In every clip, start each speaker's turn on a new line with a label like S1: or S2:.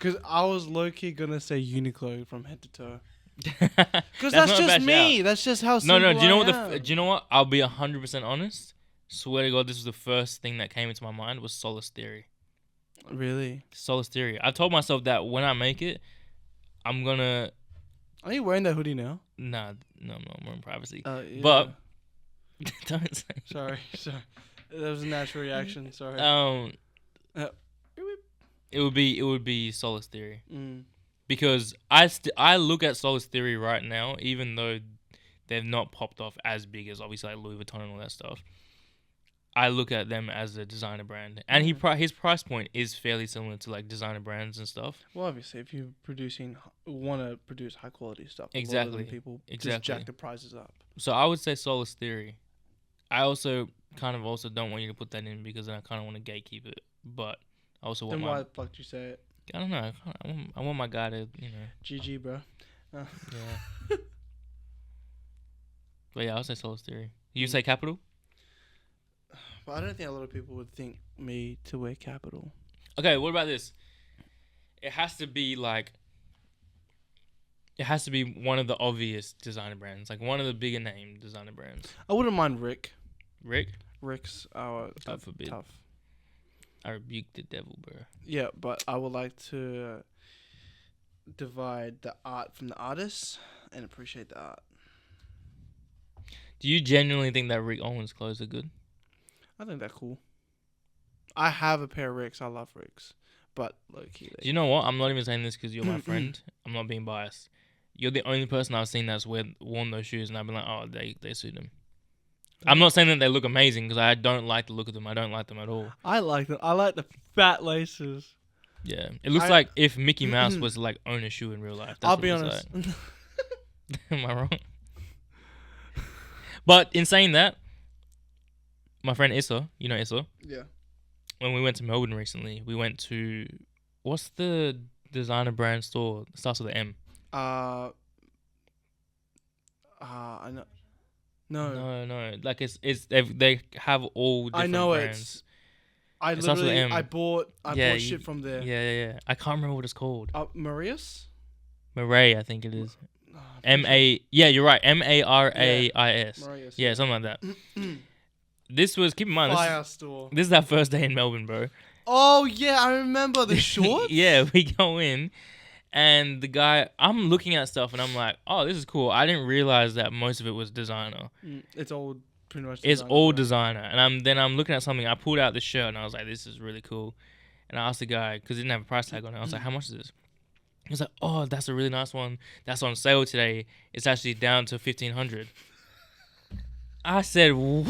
S1: Because I was low-key going to say Uniqlo from head to toe. Because
S2: That's
S1: that's
S2: not a
S1: just
S2: bad
S1: me.
S2: shout.
S1: That's just how
S2: No,
S1: simple
S2: no. Do you know what
S1: I am.
S2: do you know what? I'll be 100% honest. Swear to God, this was the first thing that came into my mind was Solace Theory.
S1: Really?
S2: Solace Theory. I told myself that when I make it, I'm gonna.
S1: Are you wearing that hoodie now?
S2: Nah, no, I'm not. I'm in privacy.
S1: Yeah.
S2: But don't say.
S1: Sorry. That was a natural reaction. Sorry. Uh,
S2: It would be Solace Theory
S1: mm.
S2: because I look at Solace Theory right now, even though they've not popped off as big as obviously like Louis Vuitton and all that stuff. I look at them as a designer brand, and his price point is fairly similar to like designer brands and stuff.
S1: Well, obviously, if you're want to produce high quality stuff,
S2: Exactly.
S1: a lot of them people just
S2: Exactly.
S1: jack the prices up.
S2: So I would say Solace Theory. I also don't want you to put that in because then I kind of want to gatekeep it, but I also want
S1: Then why the fuck do you say it?
S2: I don't know. I want my guy to
S1: GG, bro.
S2: Yeah. But yeah, I'll say Solace Theory. You say Capital?
S1: But I don't think a lot of people would think me to wear Capital.
S2: Okay, what about this? It has to be one of the obvious designer brands, like one of the bigger name designer brands.
S1: I wouldn't mind Rick.
S2: Rick?
S1: Rick's our
S2: God forbid.
S1: tough.
S2: I rebuke the devil, bro.
S1: Yeah, but I would like to divide the art from the artist and appreciate the art.
S2: Do you genuinely think that Rick Owens clothes are good?
S1: I think they're cool. I have a pair of Ricks. I love Ricks. But low-key.
S2: Do you know what? I'm not even saying this because you're my friend. I'm not being biased. You're the only person I've seen that's worn those shoes, and I've been like, oh, they suit him. I'm not saying that they look amazing because I don't like the look of them. I don't like them at all.
S1: I like them. I like the fat laces.
S2: Yeah, it looks like if Mickey Mouse was like own a shoe in real life. That's
S1: I'll
S2: what
S1: be
S2: it looks
S1: honest.
S2: like. Am I wrong? But in saying that, my friend Issa, you know Issa,
S1: Yeah.
S2: when we went to Melbourne recently, we went to what's the designer brand store? It starts with an M.
S1: I know. No.
S2: No. Like they have all different
S1: I know
S2: brands.
S1: I
S2: It starts with
S1: literally
S2: M.
S1: I bought shit from there.
S2: Yeah. I can't remember what it's called.
S1: Marius?
S2: Marais, I think it is.
S1: Oh,
S2: Yeah, you're right. Marais.
S1: Marius.
S2: Yeah, something like that. This was, keep in mind,
S1: Fire store.
S2: this is our first day in Melbourne, bro.
S1: Oh yeah, I remember the shorts.
S2: Yeah, we go in, and the guy, I'm looking at stuff, and I'm like, oh, this is cool. I didn't realize that most of it was designer.
S1: It's all pretty much.
S2: It's all designer, and I'm looking at something. I pulled out the shirt, and I was like, this is really cool. And I asked the guy because it didn't have a price tag on it. I was like, how much is this? He was like, oh, that's a really nice one. That's on sale today. It's actually down to $1,500. I said, what?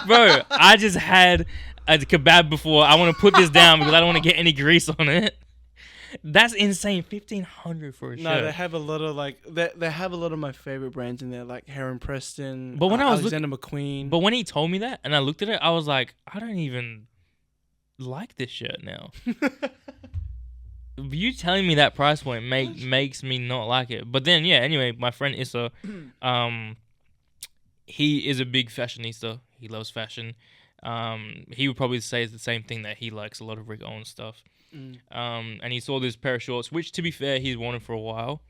S2: Bro, I just had a kebab before. I want to put this down because I don't want to get any grease on it. That's insane. $1,500 for a shirt.
S1: No, they have a lot of they have a lot of my favorite brands in there, like Heron Preston.
S2: But when I was
S1: Alexander McQueen.
S2: But when he told me that and I looked at it, I was like, I don't even like this shirt now. You telling me that price point makes me not like it. But then, yeah, anyway, my friend Issa, he is a big fashionista. He loves fashion. He would probably say the same thing, that he likes a lot of Rick Owens stuff. And he saw this pair of shorts, which, to be fair, he's wanted for a while.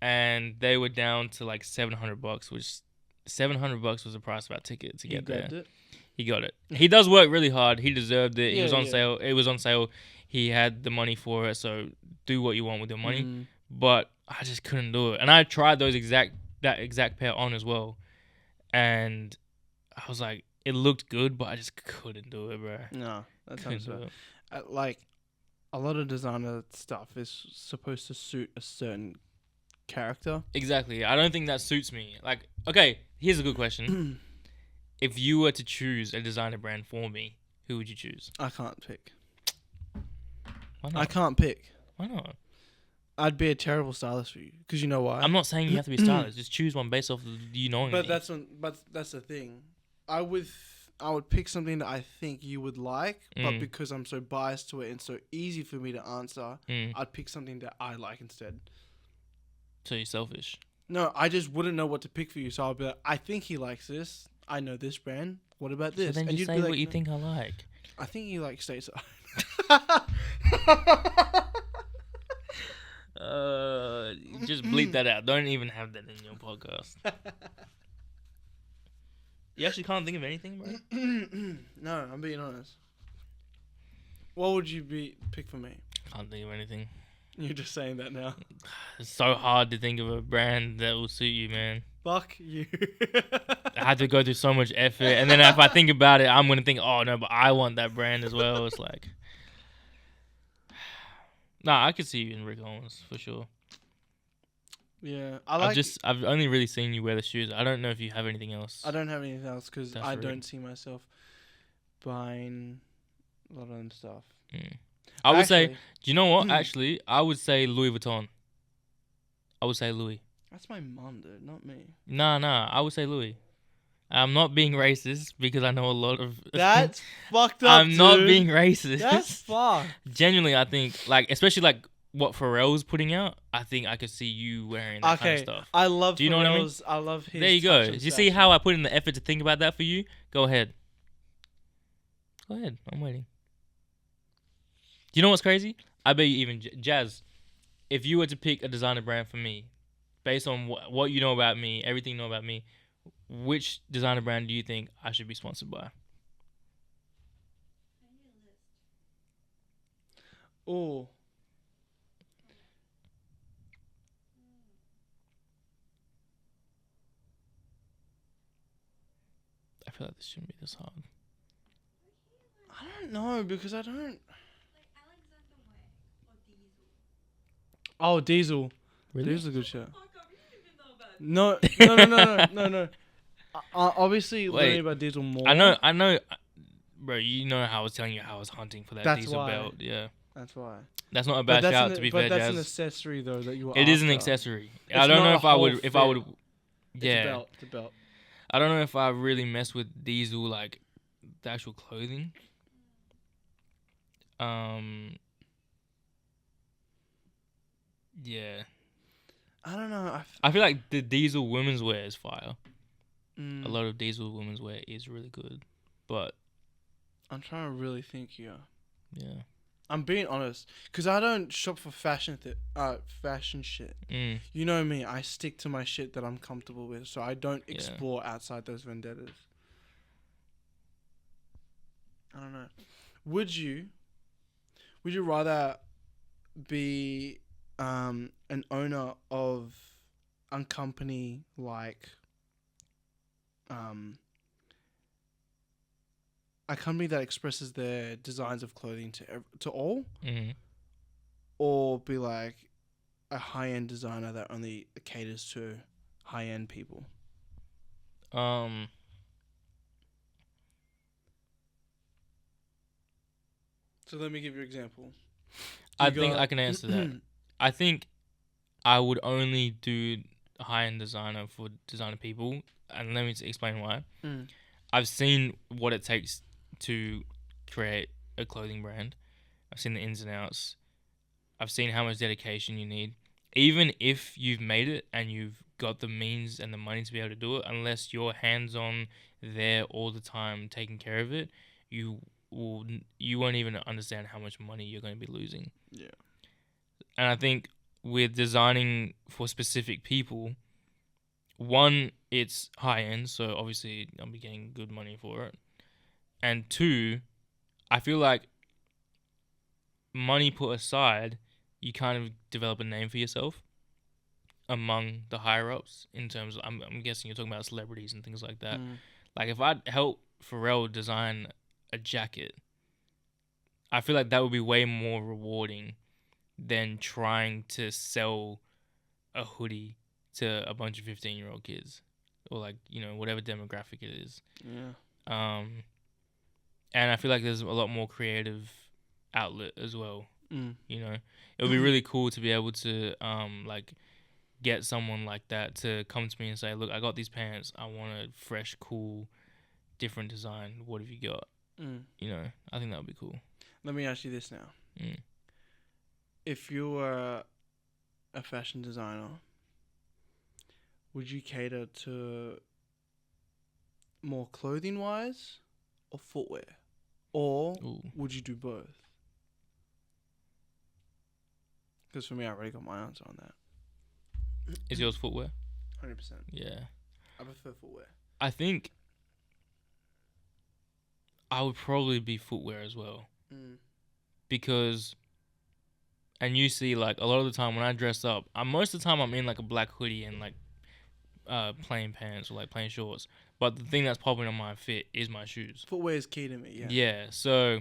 S2: And they were down to like $700, which $700 was the price of our ticket to get there. He got it. He does work really hard. He deserved it. He was on sale. It was on sale. He had the money for it. So do what you want with your money. But I just couldn't do it. And I tried that exact pair on as well. And I was like, it looked good, but I just couldn't do it, bro.
S1: No, that sounds bad. Like, a lot of designer stuff is supposed to suit a certain character.
S2: Exactly. I don't think that suits me. Like, okay, here's a good question. If you were to choose a designer brand for me, who would you choose?
S1: I can't pick.
S2: Why not?
S1: I can't pick.
S2: Why not?
S1: I'd be a terrible stylist for you, because you know why.
S2: I'm not saying you have to be stylish. Just choose one based off of you knowing
S1: But
S2: me.
S1: that's the thing. I would pick something that I think you would like, but because I'm so biased to it and so easy for me to answer, I'd pick something that I like instead.
S2: So you're selfish.
S1: No, I just wouldn't know what to pick for you, so I'll be like, I think he likes this. I know this brand. What about this?
S2: So then
S1: and
S2: you
S1: you'd
S2: say
S1: be like,
S2: what you think I like.
S1: I think you like stateside.
S2: Just bleep that out. Don't even have that in your podcast. You actually can't think of anything, bro?
S1: No, I'm being honest. What would you pick for me?
S2: Can't think of anything.
S1: You're just saying that now.
S2: It's so hard to think of a brand that will suit you, man.
S1: Fuck you.
S2: I had to go through so much effort, and then if I think about it, I'm gonna think, oh no, but I want that brand as well. It's like, nah, I could see you in Rick Owens for sure.
S1: Yeah,
S2: I've only really seen you wear the shoes. I don't know if you have anything else.
S1: I don't have anything else because I don't see myself buying a lot of them stuff.
S2: I would say, do you know what? Actually, I would say Louis Vuitton. I would say Louis.
S1: That's my mum, dude, not me.
S2: Nah. I would say Louis. I'm not being racist because I know a lot of.
S1: That's fucked up.
S2: I'm not being racist.
S1: That's fucked.
S2: Genuinely, I think especially what Pharrell's putting out. I think I could see you wearing that kind of stuff.
S1: I love.
S2: Do you know what I mean?
S1: I love his.
S2: There you go. Do you see how I put in the effort to think about that for you? Go ahead. I'm waiting. Do you know what's crazy? I bet you even Jazz, if you were to pick a designer brand for me, based on what you know about me, everything you know about me, which designer brand do you think I should be sponsored by?
S1: Oh.
S2: I feel like this shouldn't be this hard.
S1: I don't know because I don't. Oh, Diesel.
S2: Really?
S1: Diesel's a good show. No. Obviously, learning about Diesel more.
S2: I know, bro. You know how I was telling you how I was hunting for that Diesel belt. Yeah.
S1: That's why.
S2: That's not a bad shout, to be fair,
S1: But that's
S2: Jazz.
S1: an accessory, though, that you were
S2: It is an accessory. I don't know if I would. Yeah.
S1: It's a belt.
S2: I don't know if I really mess with Diesel, like the actual clothing. Yeah.
S1: I don't know.
S2: I feel like the Diesel women's wear is fire. A lot of Diesel women's wear is really good, but
S1: I'm trying to really think here.
S2: Yeah.
S1: I'm being honest, because I don't shop for fashion shit. You know me, I stick to my shit that I'm comfortable with, so I don't explore outside those vendettas. I don't know. Would you rather be an owner of a company like a company that expresses their designs of clothing to all, or be like a high-end designer that only caters to high-end people? So let me give you an example.
S2: I think I can answer that. I think I would only do high-end designer for designer people, and let me explain why. I've seen what it takes to create a clothing brand. I've seen the ins and outs. I've seen how much dedication you need. Even if you've made it and you've got the means and the money to be able to do it, unless you're hands-on there all the time taking care of it, you won't even understand how much money you're going to be losing.
S1: Yeah.
S2: And I think with designing for specific people, one, it's high-end, so obviously I'll be getting good money for it. And two, I feel like money put aside, you kind of develop a name for yourself among the higher-ups in terms of, I'm guessing you're talking about celebrities and things like that. Like if I'd help Pharrell design a jacket, I feel like that would be way more rewarding than trying to sell a hoodie to a bunch of 15-year-old kids or like, whatever demographic it is.
S1: Yeah.
S2: And I feel like there's a lot more creative outlet as well. It would be really cool to be able to like get someone like that to come to me and say, look, I got these pants. I want a fresh, cool, different design. What have you got? I think that would be cool.
S1: Let me ask you this now. If you were a fashion designer, would you cater to more clothing-wise or footwear? Or would you do both? Because for me, I already got my answer on that.
S2: Is yours footwear?
S1: 100%.
S2: Yeah.
S1: I prefer footwear.
S2: I think I would probably be footwear as well. Because, and you see, like, a lot of the time when I dress up, most of the time I'm in, like, a black hoodie and, like, plain pants or, like, plain shorts. But the thing that's popping on my fit is my shoes.
S1: Footwear is key to me, yeah.
S2: Yeah, so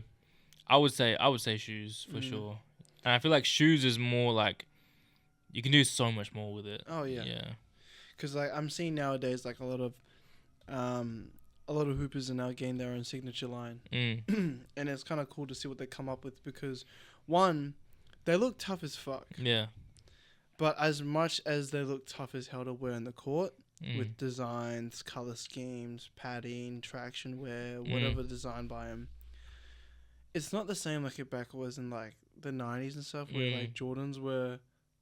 S2: I would say shoes for sure. And I feel like shoes is more, like, you can do so much more with it.
S1: Oh, yeah.
S2: Yeah.
S1: Because, like, I'm seeing nowadays, like, a lot of hoopers are now getting their own signature line. And it's kind of cool to see what they come up with because, one, they look tough as fuck.
S2: Yeah.
S1: But as much as they look tough as hell to wear in the court, with designs, color schemes, padding, traction wear, whatever designed by them, it's not the same like it back was in, like, the 90s and stuff where, like, Jordans were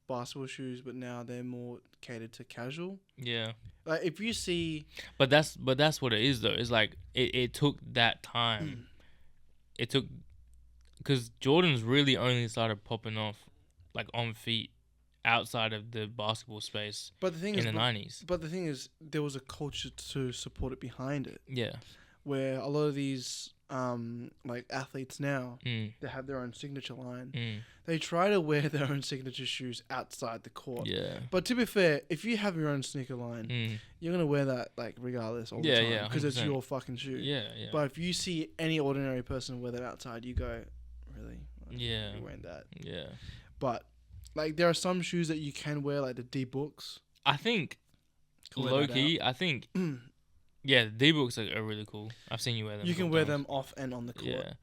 S1: basketball shoes, but now they're more catered to casual.
S2: Yeah.
S1: Like, if you see...
S2: But that's what it is, though. It's like, it took that time. It took... Because Jordans really only started popping off, like, on feet outside of the basketball space in the 90s.
S1: But the thing is, there was a culture to support it behind it.
S2: Yeah.
S1: Where a lot of these, like, athletes now, they have their own signature line. They try to wear their own signature shoes outside the court.
S2: Yeah.
S1: But to be fair, if you have your own sneaker line, you're going to wear that, like, regardless all the time.
S2: Yeah,
S1: because it's your fucking shoe.
S2: Yeah, yeah.
S1: But if you see any ordinary person wear that outside, you go, really?
S2: Yeah.
S1: You're wearing that.
S2: Yeah.
S1: But, like, there are some shoes that you can wear, like the D-Books.
S2: I think, low-key, I think... Yeah, the D-Books are really cool. I've seen you wear them.
S1: You can wear them off and on the court.
S2: Yeah.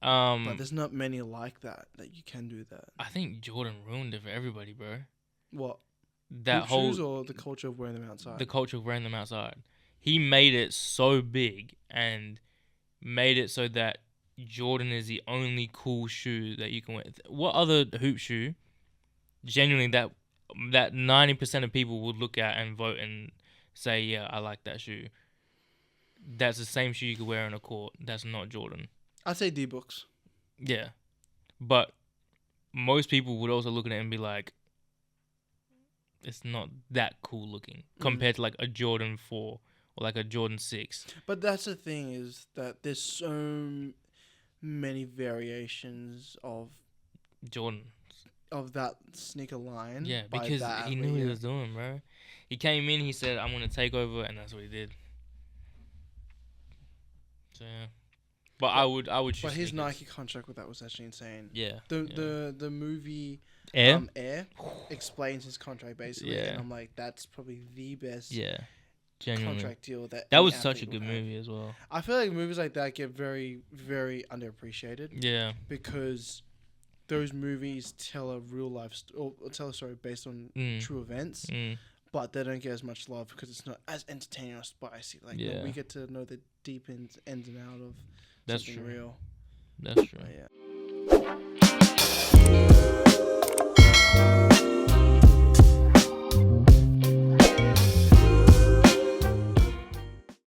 S1: But there's not many like that you can do that.
S2: I think Jordan ruined it for everybody, bro.
S1: What?
S2: That
S1: Hoop
S2: whole
S1: shoes or the culture of wearing them outside?
S2: The culture of wearing them outside. He made it so big and made it so that Jordan is the only cool shoe that you can wear. What other hoop shoe, genuinely, that 90% of people would look at and vote and say, yeah, I like that shoe. That's the same shoe you could wear on a court. That's not Jordan.
S1: I'd say D-Books.
S2: Yeah. But most people would also look at it and be like, it's not that cool looking compared to like a Jordan 4 or like a Jordan 6.
S1: But that's the thing is that there's so many variations of
S2: Jordan.
S1: Of that sneaker line.
S2: Yeah, because he knew what he was doing, bro. He came in, he said, I'm going to take over, and that's what he did. So, yeah. But I would choose
S1: But his
S2: sneakers.
S1: Nike contract with that was actually insane.
S2: Yeah.
S1: The movie
S2: Air?
S1: Air explains his contract basically, and I'm like, that's probably the best contract deal
S2: that was such a good movie as well.
S1: I feel like movies like that get very, very underappreciated.
S2: Yeah.
S1: Because those movies tell a real life or tell a story based on true events. But they don't get as much love because it's not as entertaining or spicy. Like we get to know the deep ins and out of something real.
S2: That's true.
S1: Yeah.